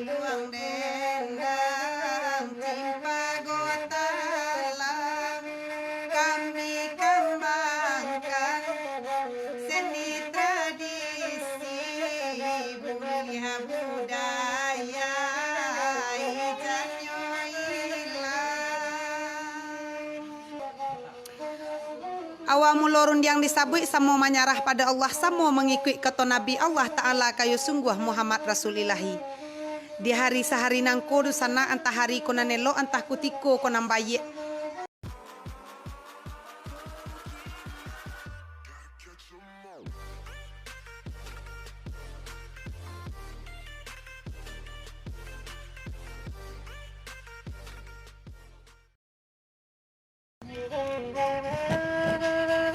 luang dendang timpa gotalang kami kembangkan seni tradisi budaya budaya ijanyo awamu lorun yang disabui samo menyarah pada Allah samo mengikut kata Nabi Allah Ta'ala kayu sungguh Muhammad Rasulillahi di hari sehari nang kudu sana antah hari konanelo antah kutiko konam bayi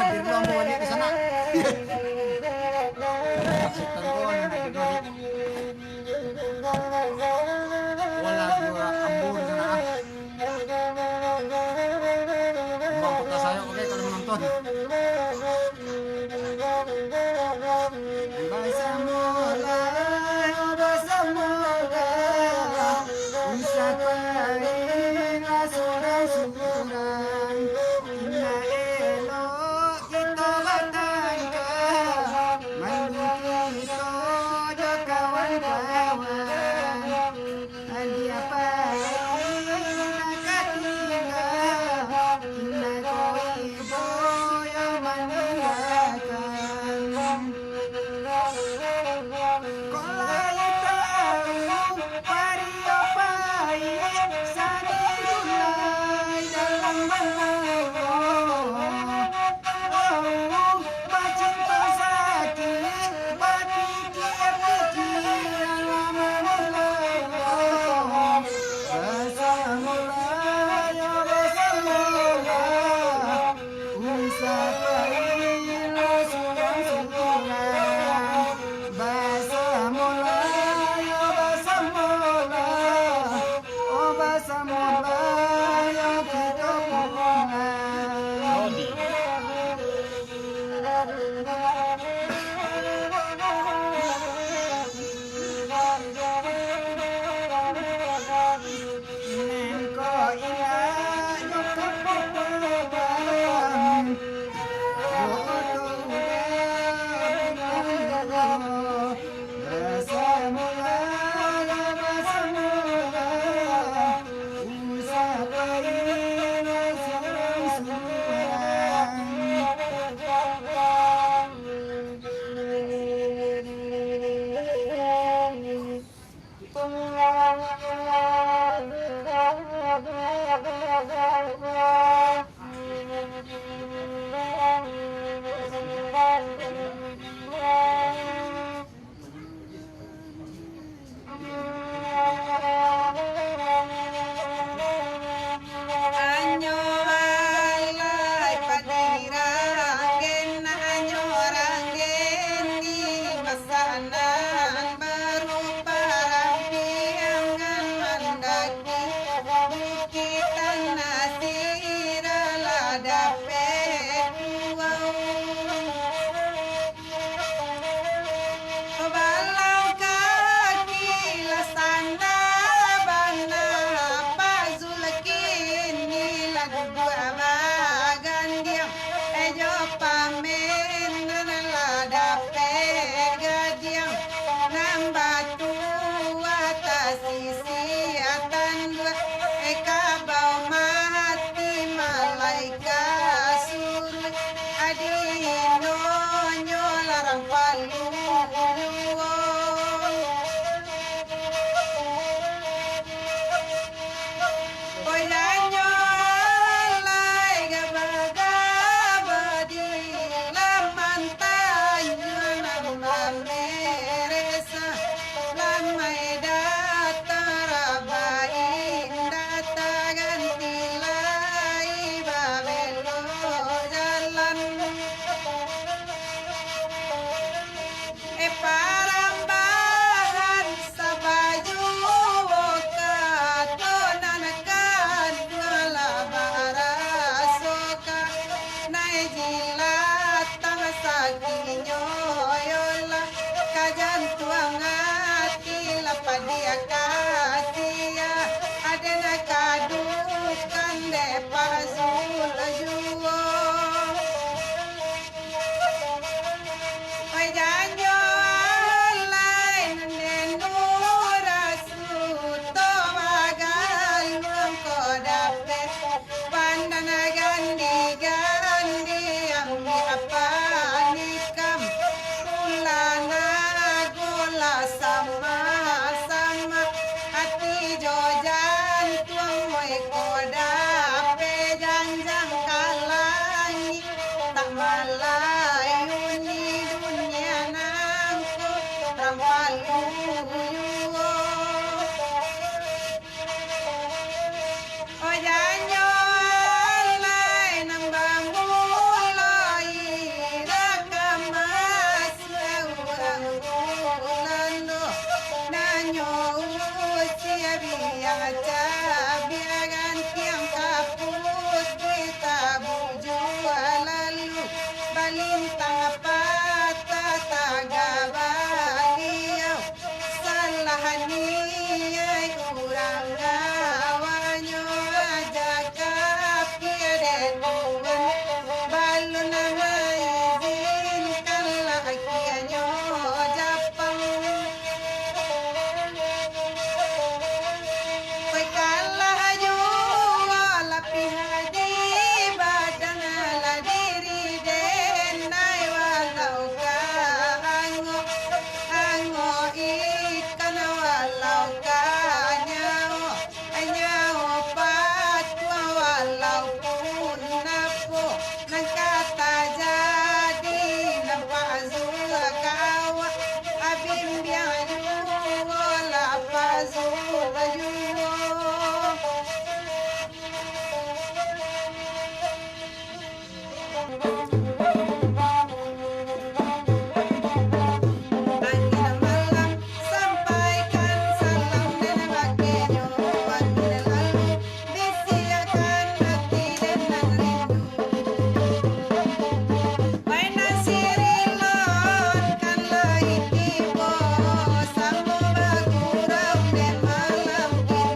hadir lu ambo balik di sana. Saksikan gua nanti kedua wala gua ambo di sana. Bang kota saya oke kalau menonton. Bahasa mola, bahasa mola, usapain asuran-suran. Rasulullah. Angin malam sampaikan salam dan bagiannya. Angin lalu disiakan hati dengan rindu. Baik nasirilon kan lagi tiba, sambo bagurau dan malam kita.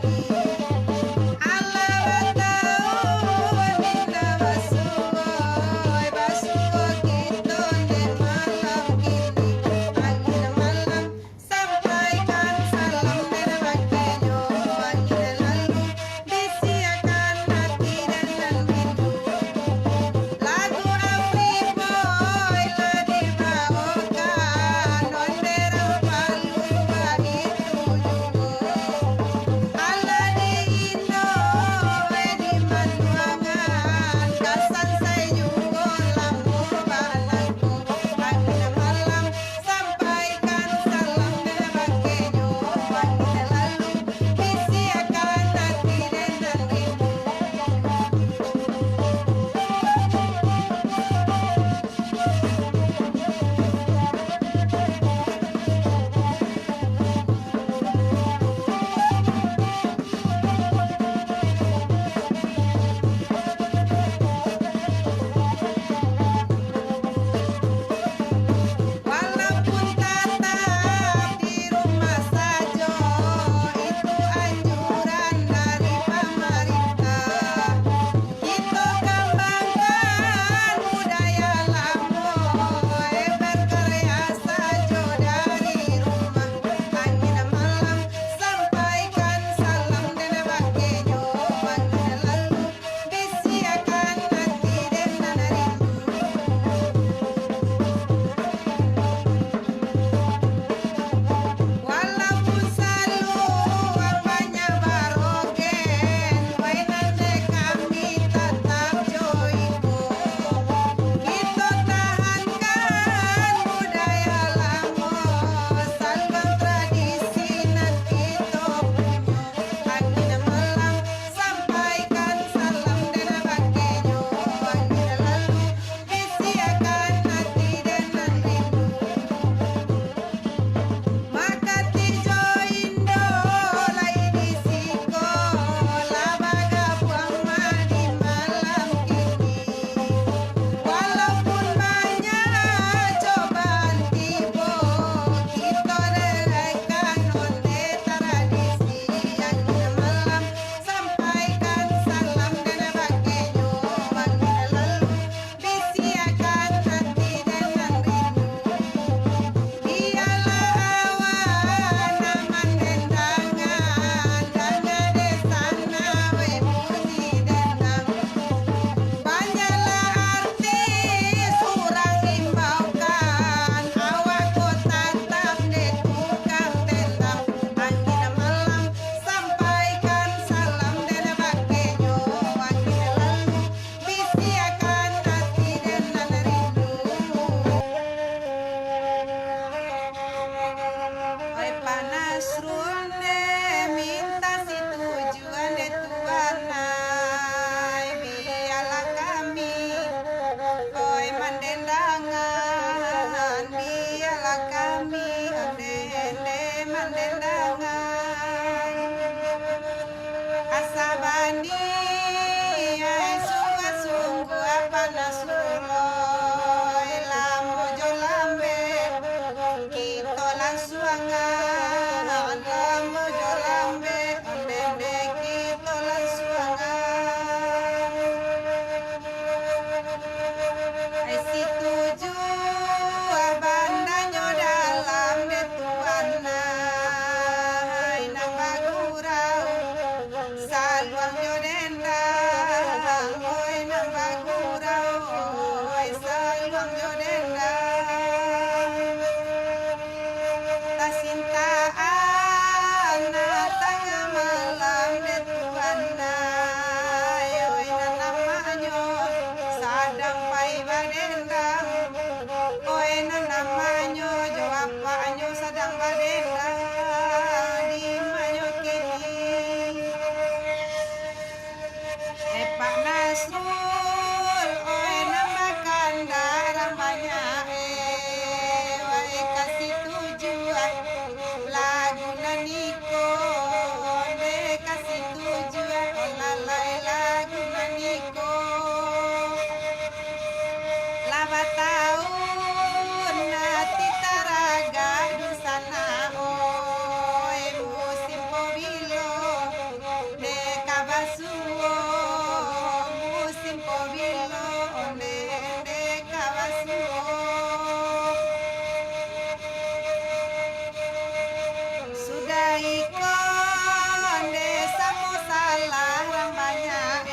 Aikon desa mo salah rang banyak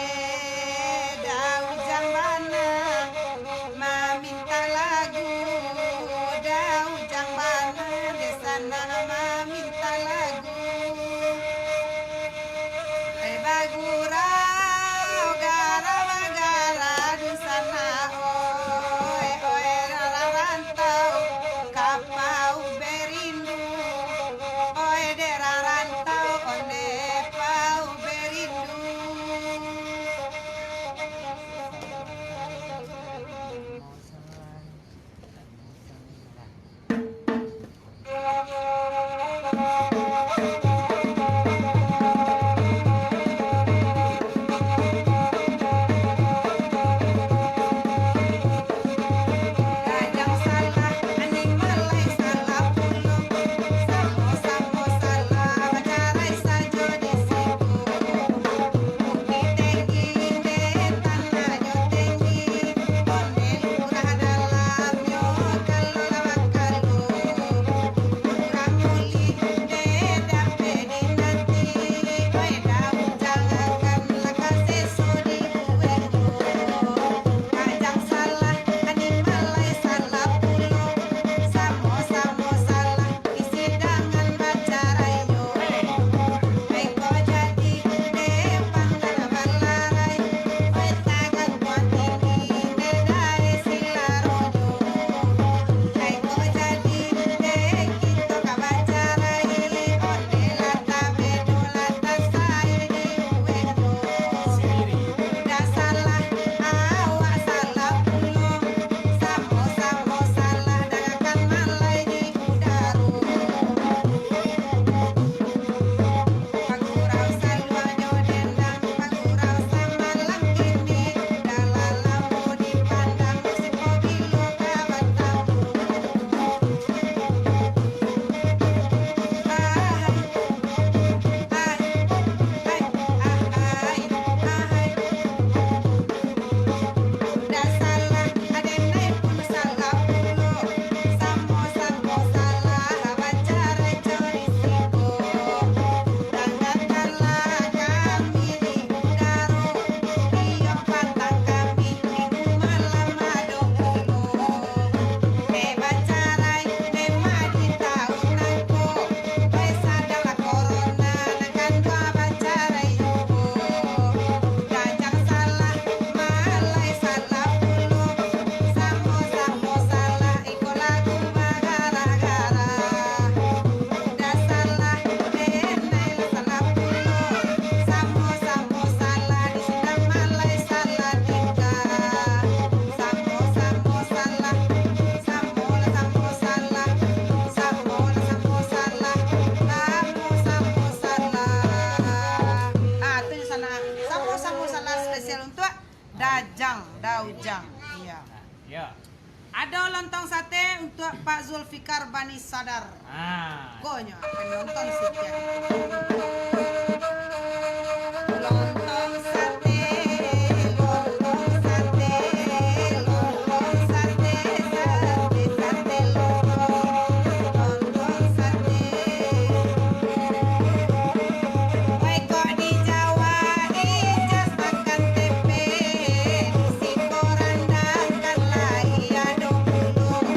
daujang bana maminta lagu daujang bana desa na maminta lagu bagurau gara bagara di sana oi oi rarantau kapau berindu oi de rarantau onde pau berindu Gajang salah aning malai salah pulung samo salah bacarai sajo di situ Bukti tinggi de tanah jo tinggi onde lurah dalamnya kalau lawak kalu murah muli de dape di nanti oi daun jangan lakase sodi buengo Gajang salah aning malai salah pulung samo salah isi dangan bacarayo Ay ko jadi depang tanabalaray Ay tagan ko tingin dahil sila rojo Ay ko jadi dekito kabacaray Onde lata bedo lata sayo di uwendo Udah salah awak salah pulung Samo salah dagakan malay di udaro Pagurau salwanyo dendang pagurau sama langkini Dalalamu dipandang musik mobilo kabatang Udah salah adenai pun salah pulo Samo salah bacarai cori siko Danganlah kami di udaro Iyo patang kami minggu malam ado ulo bacarai madi tahunanku Pesa adalah corona Nakan dua bacarai yuko Gajang salah malai salah pulung Samo salah iko lagu bagara-gara Udah salah denai salah pulung Samo salah di sidang malai salah tingkah Samo salah Samo salah Samo salah Kamu salah itu di sana Samo salah spesial untuk daujang iya Ya. ada lontong sate untuk Pak Zulfikar Bani Sadar Konya penonton setia lontong sate lontong sate lontong sate sate lontong sate Woi kok di Jawa ijas makan tempe si korandan kan lagi ado pulung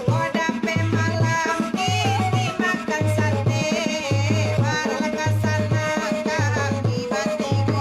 kok dape malam ini makan sate warna kasana kami batigo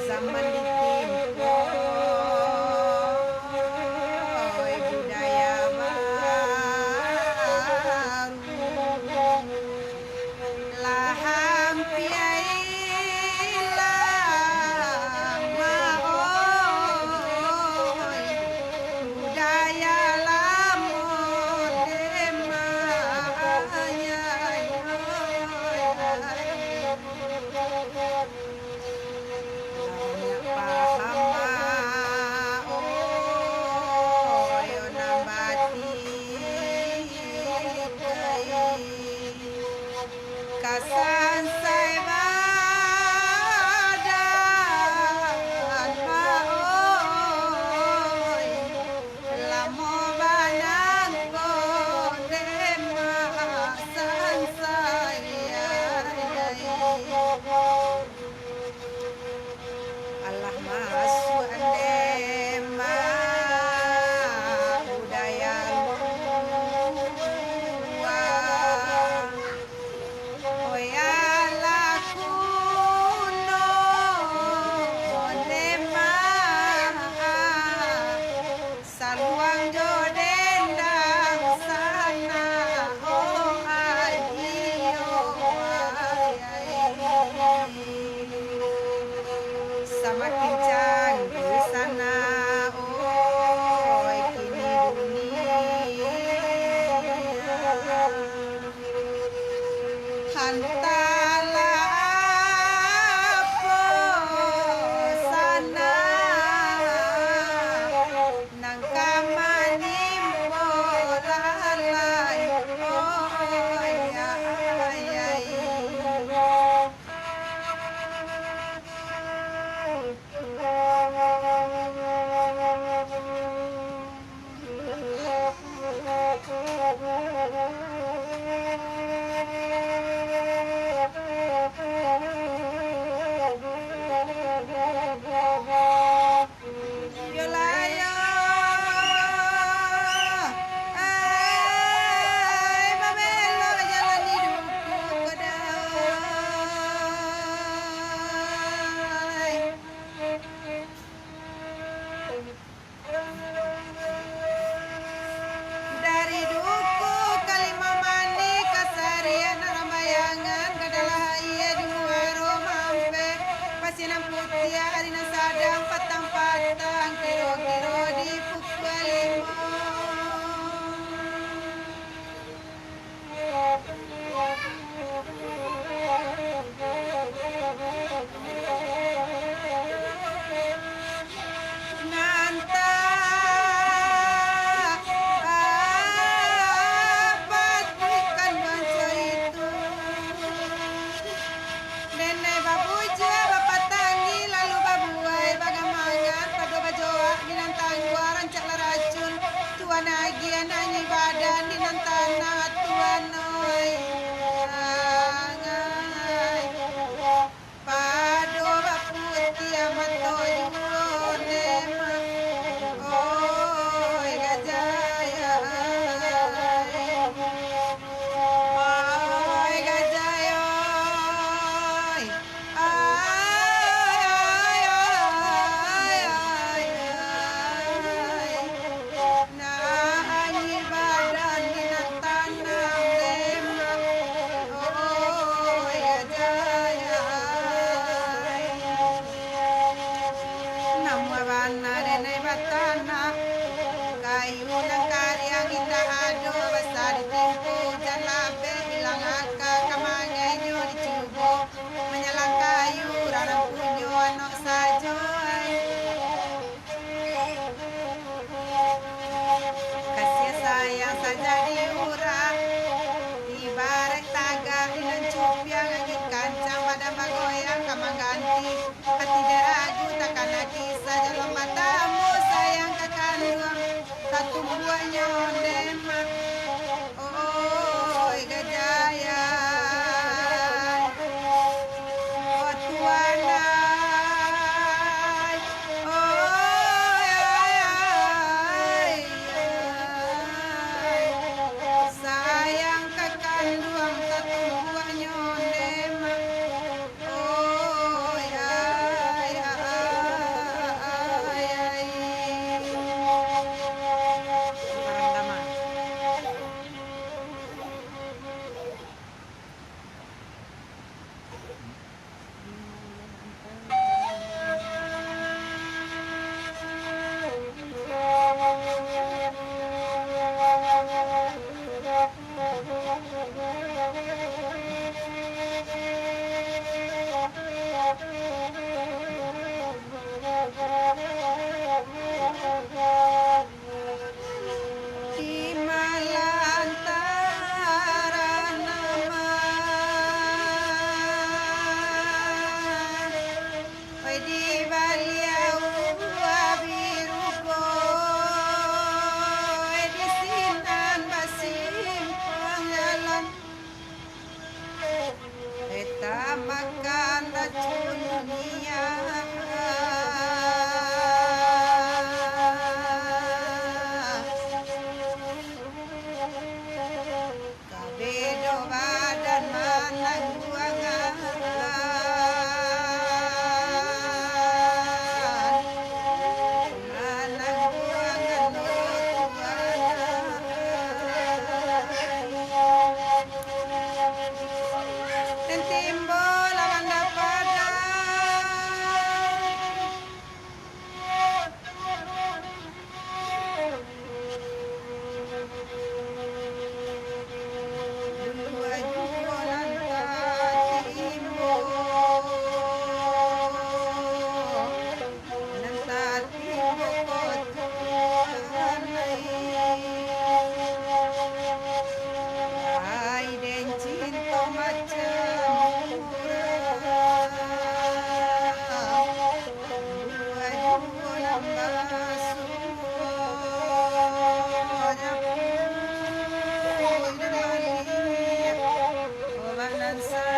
zaman ditimpo budaya baru laham piai lama budaya lamun demanya banyak paham yo nambati kasan sai badan maoi lamo banang kondema san saya Allah masuk andema budaya luar Oyala kuno nema saluang jodendang sana oh adio semakin canggih sana oh kini dunia hantala apa sana nang kamanimbo lalay oh ya Yolayo ay babelo jalan hidupku kedai dari duku Kalimamani kasarian Rambayangan kadalah ia di muaro mampe pasinan putih arina sadang patang-patang kiro-kiro di Pukalimo Nanta apa bukan bangsa itu nenek babuja bapak tangi lalu babuai bagamangan pada bajoa binantang guaran baliau abirugo edisinan basim pengalan eta makan racun dunia kabedo badan manang buangan manang buangan dan timbul lavanda padang dulu ajuan timbul nanta timbul kotuan ai den cinta macam kurang dulu ajuan basuhnya Obanan sari